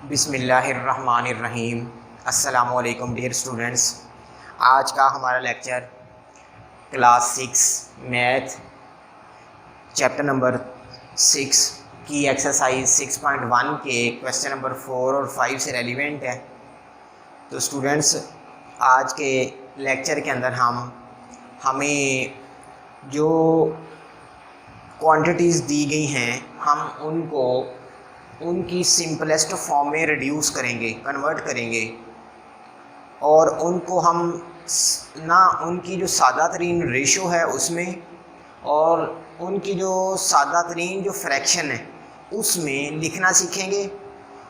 बिस्मिल्लाहिर्रहमानिर्रहीम। अस्सलामुअलैकुम dear students. आज का हमारा lecture class 6 math chapter number 6 की एक्सरसाइज 6.1 के क्वेश्चन नंबर 4 और 5 से रेलिवेंट है। तो स्टूडेंट्स, आज के लेक्चर के अंदर हमें जो क्वांटिटीज़ दी गई हैं हम उनको उनकी सिंपलेस्ट फॉर्म में रिड्यूस करेंगे, कन्वर्ट करेंगे, और उनको हम उनकी जो सादा तरीन रेशो है उसमें और उनकी जो सादा तरीन जो फ्रैक्शन है उसमें लिखना सीखेंगे।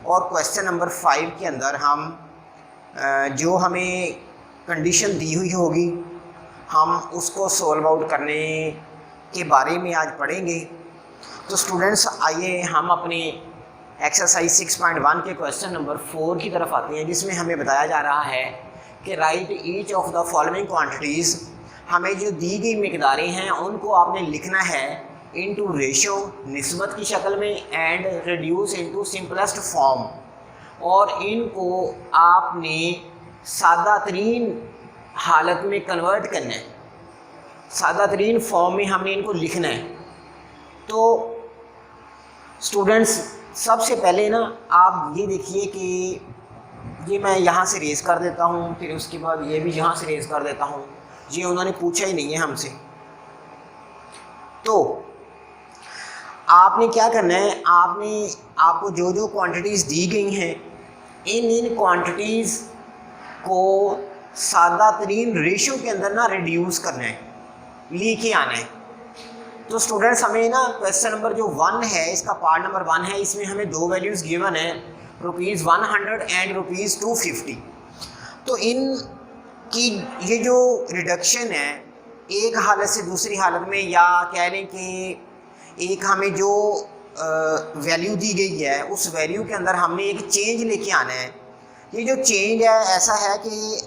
और क्वेश्चन नंबर 5 के अंदर हम जो हमें कंडीशन दी हुई होगी हम उसको सॉल्व आउट करने के बारे में आज पढ़ेंगे। तो स्टूडेंट्स, आइए हम अपनी एक्सरसाइज 6.1 के क्वेश्चन नंबर 4 की तरफ आते हैं, जिसमें हमें बताया जा रहा है कि right each of the following quantities. हमें जो दी गई मिकदारें हैं उनको आपने लिखना है इनटू रेशो, निस्बत की शक्ल में, and reduce into simplest form, और इनको आपने सादा तरीन हालत में कन्वर्ट करना है, सादा तरीन फॉर्म में हमने इनको लिखना है। तो स्टूडेंट्स, सबसे पहले ना आप ये देखिए कि ये मैं यहाँ से रेज़ कर देता हूँ, फिर उसके बाद ये भी यहाँ से रेज़ कर देता हूँ। ये उन्होंने पूछा ही नहीं है हमसे। तो आपने क्या करना है, आपको जो जो क्वांटिटीज़ दी गई हैं इन क्वांटिटीज़ को सादा तरीन रेशो के अंदर ना रिड्यूस करना है, लेके आना है। तो स्टूडेंट्स, हमें ना क्वेश्चन नंबर जो 1 है, इसका पार्ट नंबर 1 है, इसमें हमें दो वैल्यूज़ गिवन है, ₹100 एंड ₹250। तो इन की ये जो रिडक्शन है एक हालत से दूसरी हालत में, या कह लें कि एक हमें जो वैल्यू दी गई है उस वैल्यू के अंदर हमने एक चेंज लेके आना है। ये जो चेंज है ऐसा है कि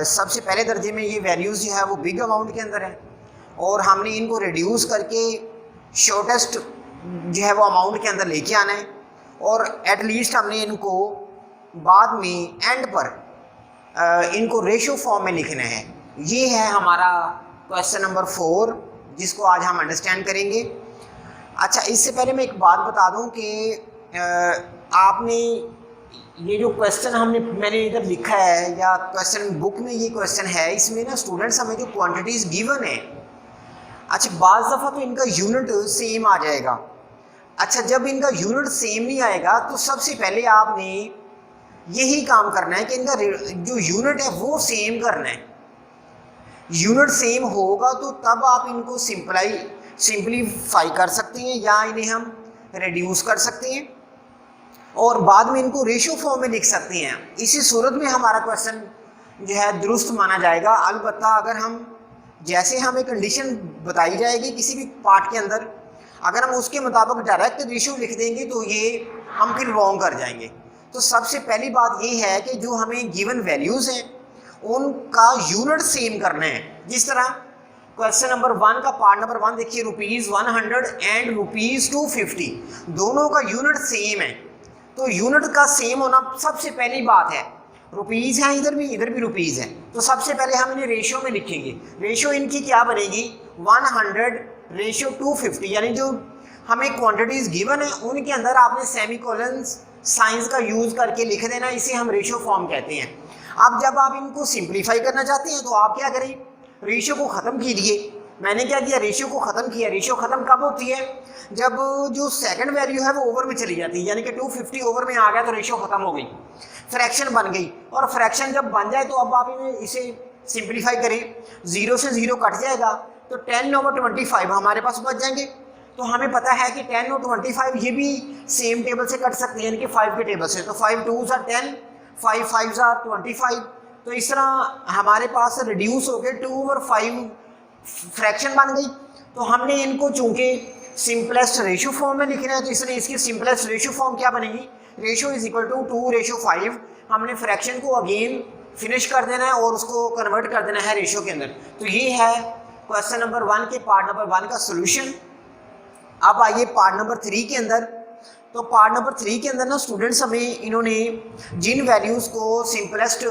सबसे पहले दर्जे में ये वैल्यूज़ जो है वो बिग अमाउंट के अंदर है, और हमने इनको रिड्यूस करके शॉर्टेस्ट जो है वो अमाउंट के अंदर लेके आना है, और एटलीस्ट हमने इनको बाद में एंड पर इनको रेशो फॉर्म में लिखना है। ये है हमारा क्वेश्चन नंबर 4, जिसको आज हम अंडरस्टैंड करेंगे। अच्छा, इससे पहले मैं एक बात बता दूं कि आपने ये जो क्वेश्चन मैंने इधर लिखा है, या क्वेश्चन बुक में ये क्वेश्चन है, इसमें ना स्टूडेंट्स हमें जो क्वांटिटीज़ गिवन है, अच्छा बाज़ दफ़ा तो इनका यूनिट सेम आ जाएगा। अच्छा, जब इनका यूनिट सेम नहीं आएगा तो सबसे पहले आपने यही काम करना है कि इनका जो यूनिट है वो सेम करना है। यूनिट सेम होगा तो तब आप इनको सिंप्लीफाई कर सकते हैं, या इन्हें हम रिड्यूस कर सकते हैं, और बाद में इनको रेशो फॉर्म में लिख सकते हैं। इसी सूरत में हमारा क्वेश्चन जो है दुरुस्त माना जाएगा। अलबत्ता अगर हम जैसे हमें कंडीशन बताई जाएगी किसी भी पार्ट के अंदर, अगर हम उसके मुताबिक डायरेक्ट रेशो लिख देंगे तो ये हम फिर रॉन्ग कर जाएंगे। तो सबसे पहली बात ये है कि जो हमें गिवन वैल्यूज़ हैं उनका यूनिट सेम करना है। जिस तरह क्वेश्चन नंबर 1 का पार्ट नंबर 1 देखिए, ₹100 एंड ₹250, दोनों का यूनिट सेम है। तो यूनिट का सेम होना सबसे पहली बात है। रुपीज़ हैं इधर भी रुपीज़ हैं, तो सबसे पहले हम इन्हें रेशो में लिखेंगे। रेशो इनकी क्या बनेगी, 100/250, यानी जो हमें क्वांटिटीज़ गिवन है उनके अंदर आपने सेमीकोलन साइंस का यूज़ करके लिख देना, इसे हम रेशो फॉर्म कहते हैं। अब जब आप इनको सिंप्लीफाई करना चाहते हैं तो आप क्या करें, रेशो को ख़त्म कीजिए। मैंने क्या किया, रेशो को ख़त्म किया। रेशो ख़त्म कब होती है, जब जो सेकंड वैल्यू है वो ओवर में चली जाती है, यानी कि 250 ओवर में आ गया तो रेशो ख़त्म हो गई, फ्रैक्शन बन गई। और फ्रैक्शन जब बन जाए तो अब आप इसे सिंप्लीफाई करें, 0 से 0 कट जाएगा तो 10/25 हमारे पास बच जाएंगे। तो हमें पता है कि 10/25 ये भी सेम टेबल से कट सकते हैं, यानी कि 5 के टेबल से। तो 5 2s are 10, 5 5s are 25। तो इस तरह हमारे पास रिड्यूस हो गए 2/5 फ्रैक्शन बन गई। तो हमने इनको चूंकि सिंपलेस्ट रेशो फॉर्म में लिखना है, तो इसलिए इसकी सिंपलेस्ट रेशो फॉर्म क्या बनेगी, रेशो इज इक्वल टू 2:5। हमने फ्रैक्शन को अगेन फिनिश कर देना है और उसको कन्वर्ट कर देना है रेशो के अंदर। तो ये है क्वेश्चन नंबर 1 के पार्ट नंबर 1 का सोल्यूशन। अब आइए पार्ट नंबर 3 के अंदर। तो पार्ट नंबर 3 के अंदर ना स्टूडेंट्स हमें इन्होंने जिन वैल्यूज़ को सिंपलेस्ट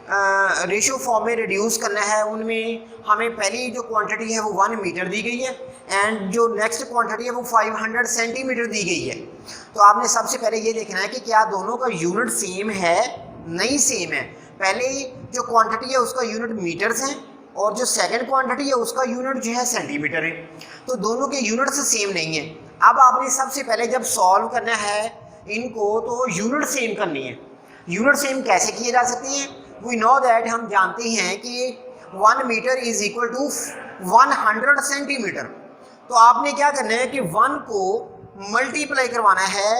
रेशियो फॉर्म में रिड्यूस करना है, उनमें हमें पहली जो क्वांटिटी है वो 1 मीटर दी गई है एंड जो नेक्स्ट क्वांटिटी है वो 500 सेंटीमीटर दी गई है। तो आपने सबसे पहले ये देखना है कि क्या दोनों का यूनिट सेम है, नहीं सेम है। पहले जो क्वांटिटी है उसका यूनिट मीटर्स है और जो सेकंड क्वांटिटी है उसका यूनिट जो है सेंटीमीटर है। तो दोनों के यूनिट्स सेम नहीं है। अब आपने सबसे पहले जब सॉल्व करना है इनको तो यूनिट सेम करनी है। यूनिट सेम कैसे किए जा सकते हैं? वी नो दैट, हम जानते हैं कि 1 metre is equal to 100 centimetre. तो आपने क्या करना है कि 1 को मल्टीप्लाई करवाना है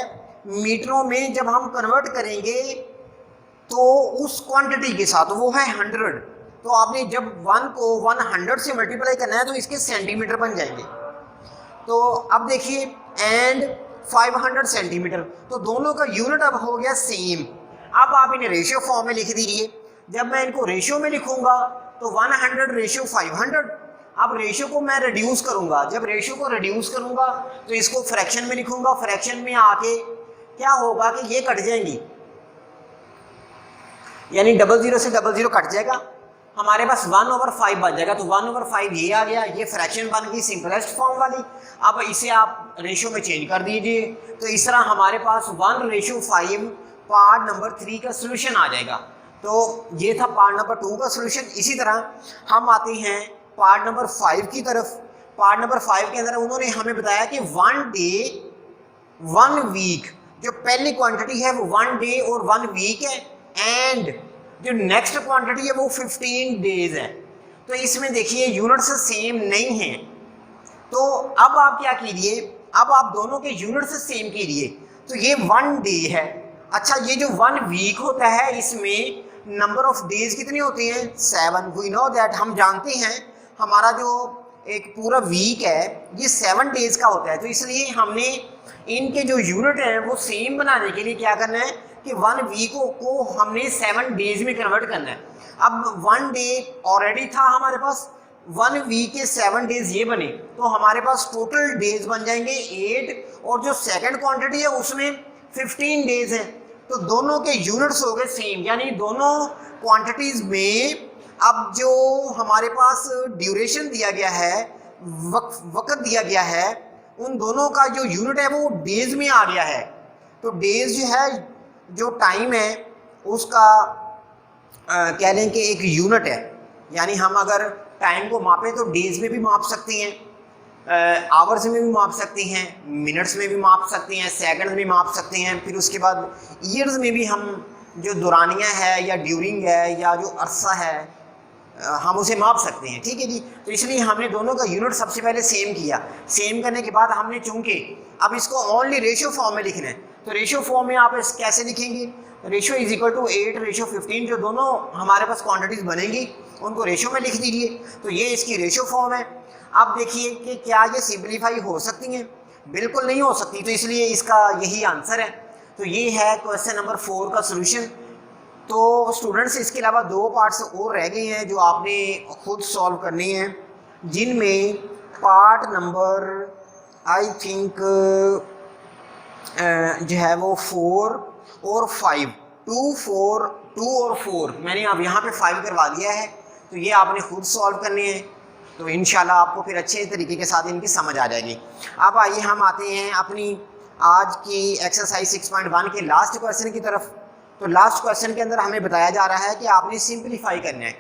मीटरों में। जब हम कन्वर्ट करेंगे तो उस क्वांटिटी के साथ, वो है 100, तो आपने जब 1 को 100 से मल्टीप्लाई करना है तो इसके सेंटीमीटर बन जाएंगे। तो अब देखिए एंड 500 सेंटीमीटर, तो दोनों का यूनिट अब हो गया सेम। अब आप इन्हें रेशियो फॉर्म में लिख दीजिए। जब मैं इनको रेशियो में लिखूंगा तो 100 रेशियो 500। अब रेशियो को मैं रिड्यूस करूंगा, जब रेशियो को रिड्यूस करूंगा तो इसको फ्रैक्शन में लिखूंगा। फ्रैक्शन में आके क्या होगा कि ये कट जाएंगी, यानी 00 से 00 कट जाएगा, हमारे पास 1/5 बच जाएगा। तो 1/5 ये आ गया, ये फ्रैक्शन बन गई सिंपलेस्ट फॉर्म वाली। अब इसे आप रेशियो में चेंज कर दीजिए, तो इस तरह हमारे पास 1:5 पार्ट नंबर 3 का सोल्यूशन आ जाएगा। तो ये था पार्ट नंबर 2 का सोल्यूशन। इसी तरह हम आते हैं पार्ट नंबर 5 की तरफ। पार्ट नंबर 5 के अंदर उन्होंने हमें बताया कि 1 डे 1 वीक, जो पहली क्वांटिटी है वो 1 डे और 1 वीक है एंड जो नेक्स्ट क्वांटिटी है वो 15 डेज है। तो इसमें देखिए यूनिट्स सेम नहीं है। तो अब आप क्या कीजिए, अब आप दोनों के यूनिट्स सेम कीजिए। तो ये 1 डे है। अच्छा, ये जो 1 वीक होता है इसमें नंबर ऑफ डेज कितने होते हैं? 7। वी नो दैट, हम जानते हैं हमारा जो एक पूरा वीक है ये 7 डेज का होता है। तो इसलिए हमने इनके जो यूनिट हैं वो सेम बनाने के लिए क्या करना है कि 1 वीक को हमने 7 डेज में कन्वर्ट करना है। अब 1 डे ऑलरेडी था हमारे पास, 1 वीक के 7 डेज ये बने, तो हमारे पास टोटल डेज बन जाएंगे 8 और जो सेकंड क्वांटिटी है उसमें 15 डेज है। तो दोनों के यूनिट्स हो गए सेम, यानी दोनों क्वांटिटीज में अब जो हमारे पास ड्यूरेशन दिया गया है, वक्त दिया गया है, उन दोनों का जो यूनिट है वो डेज में आ गया है। तो डेज जो है, जो टाइम है उसका कह लें कि एक यूनिट है, यानी हम अगर टाइम को मापें तो डेज में भी माप सकते हैं, आवर्स में भी माप सकते हैं, मिनट्स में भी माप सकते हैं, सेकंड में माप सकते हैं, फिर उसके बाद ईयर्स में भी हम जो दौरानिया है या ड्यूरिंग है या जो अरसा है हम उसे माप सकते हैं। ठीक है जी। तो इसलिए हमने दोनों का यूनिट सबसे पहले सेम किया। सेम करने के बाद हमने चूंकि अब इसको ओनली रेशियो फॉर्म में लिखना है, तो रेशियो फॉर्म में आप कैसे लिखेंगे? रेशियो इज इक्वल टू 8:15, जो दोनों हमारे पास क्वांटिटीज बनेंगी उनको रेशियो में लिख दीजिए। तो ये इसकी रेशियो फॉर्म है। अब देखिए कि क्या ये सिंप्लीफाई हो सकती हैं? बिल्कुल नहीं हो सकती, तो इसलिए इसका यही आंसर है। तो ये है क्वेश्चन नंबर 4 का सोल्यूशन। तो स्टूडेंट्स, इसके अलावा 2 पार्ट्स और रह गए हैं जो आपने खुद सॉल्व करने हैं, जिनमें पार्ट नंबर आई थिंक जो है वो 4 और 5, 2 और 4 मैंने अब यहाँ पे 5 करवा दिया है। तो ये आपने खुद सॉल्व करने हैं, तो इंशाल्लाह आपको फिर अच्छे तरीके के साथ इनकी समझ आ जाएगी। अब आइए हम आते हैं अपनी आज की एक्सरसाइज 6.1 के लास्ट क्वेश्चन की तरफ। तो लास्ट क्वेश्चन के अंदर हमें बताया जा रहा है कि आपने सिंप्लीफाई करना है।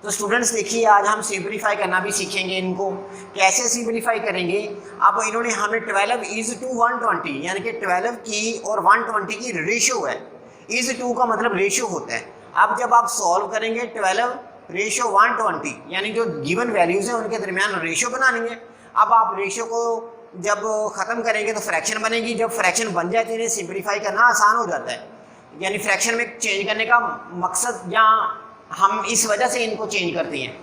तो स्टूडेंट्स देखिए, आज हम सिंप्लीफाई करना भी सीखेंगे। इनको कैसे सिंप्लीफाई करेंगे? अब इन्होंने हमें 12:120 यानी कि 12 की और 120 की रेशियो है। 1:2 का मतलब रेशियो होता है। अब जब आप सॉल्व करेंगे 12:120 यानी जो गिवन वैल्यूज़ हैं उनके दरमियान रेशियो बनानी है। अब आप रेशियो को जब ख़त्म करेंगे तो फ्रैक्शन बनेगी। जब फ्रैक्शन बन जाए तो इन्हें सिंप्लीफाई करना आसान हो जाता है, यानी फ्रैक्शन में चेंज करने का मकसद या हम इस वजह से इनको चेंज करते हैं।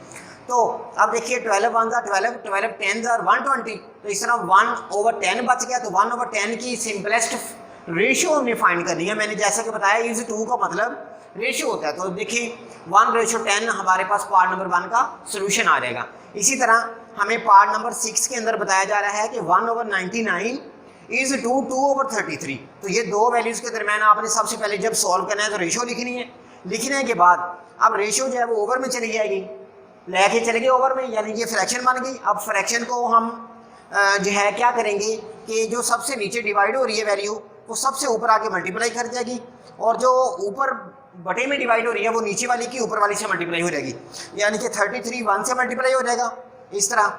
तो अब देखिए 12 1 12, 12 10 120, तो इस तरह 1/10 बच गया। तो 1/10 की सिंपलेस्ट रेशियो हमने फाइंड करनी है। मैंने जैसा कि बताया 1:2 का मतलब रेशियो होता है। तो देखिए 1:10 हमारे पास पार्ट नंबर 1 का सोल्यूशन आ जाएगा। इसी तरह हमें पार्ट नंबर 6 के अंदर बताया जा रहा है कि 1/99 इज 2/33। तो ये दो वैल्यूज़ के दरमियान आपने सबसे पहले जब सॉल्व करना है तो रेशो लिखनी है। लिखने के बाद अब रेशो जो है वो ओवर में चली जाएगी, लेके चले गए ओवर में, यानी ये फ्रैक्शन बन गई। अब फ्रैक्शन को हम जो है क्या करेंगे कि जो सबसे नीचे डिवाइड हो रही है वैल्यू वो सबसे ऊपर आके मल्टीप्लाई कर जाएगी, और जो ऊपर बटे में डिवाइड हो रही है वो नीचे वाली की ऊपर वाली से मल्टीप्लाई हो जाएगी, यानी कि 33 1 से मल्टीप्लाई हो जाएगा इस तरह,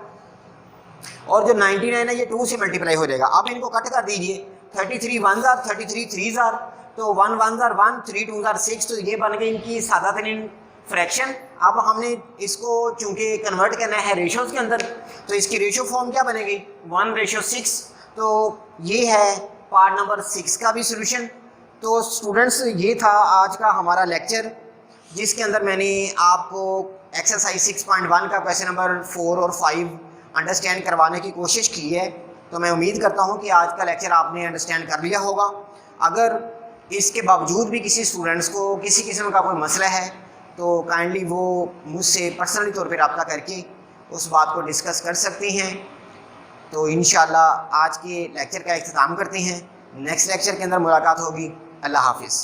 और जो 99 है ये 2 से मल्टीप्लाई हो जाएगा। अब इनको कट कर दीजिए, 33 1 जार, 33 3 जार, तो 1 1 जार 1, 3 2 जार 6, तो ये बन गई इनकी सादा तरीन फ्रैक्शन। अब हमने इसको चूंकि कन्वर्ट करना है रेशोज के अंदर, तो इसकी रेशो फॉर्म क्या बनेगी 1:6। तो ये है पार्ट नंबर 6 का भी सोल्यूशन। तो स्टूडेंट्स ये था आज का हमारा लेक्चर, जिसके अंदर मैंने आपको एक्सरसाइज 6.1 का क्वेश्चन नंबर 4 और 5 अंडरस्टैंड करवाने की कोशिश की है। तो मैं उम्मीद करता हूँ कि आज का लेक्चर आपने अंडरस्टैंड कर लिया होगा। अगर इसके बावजूद भी किसी स्टूडेंट्स को किसी किस्म का कोई मसला है तो काइंडली वो मुझसे पर्सनली तौर पर रब्ता करके उस बात को डिस्कस कर सकते हैं। तो इंशाल्लाह आज के लेक्चर का इख्तिताम करते हैं, नेक्स्ट लेक्चर के अंदर मुलाकात होगी। अल्लाह हाफिज़।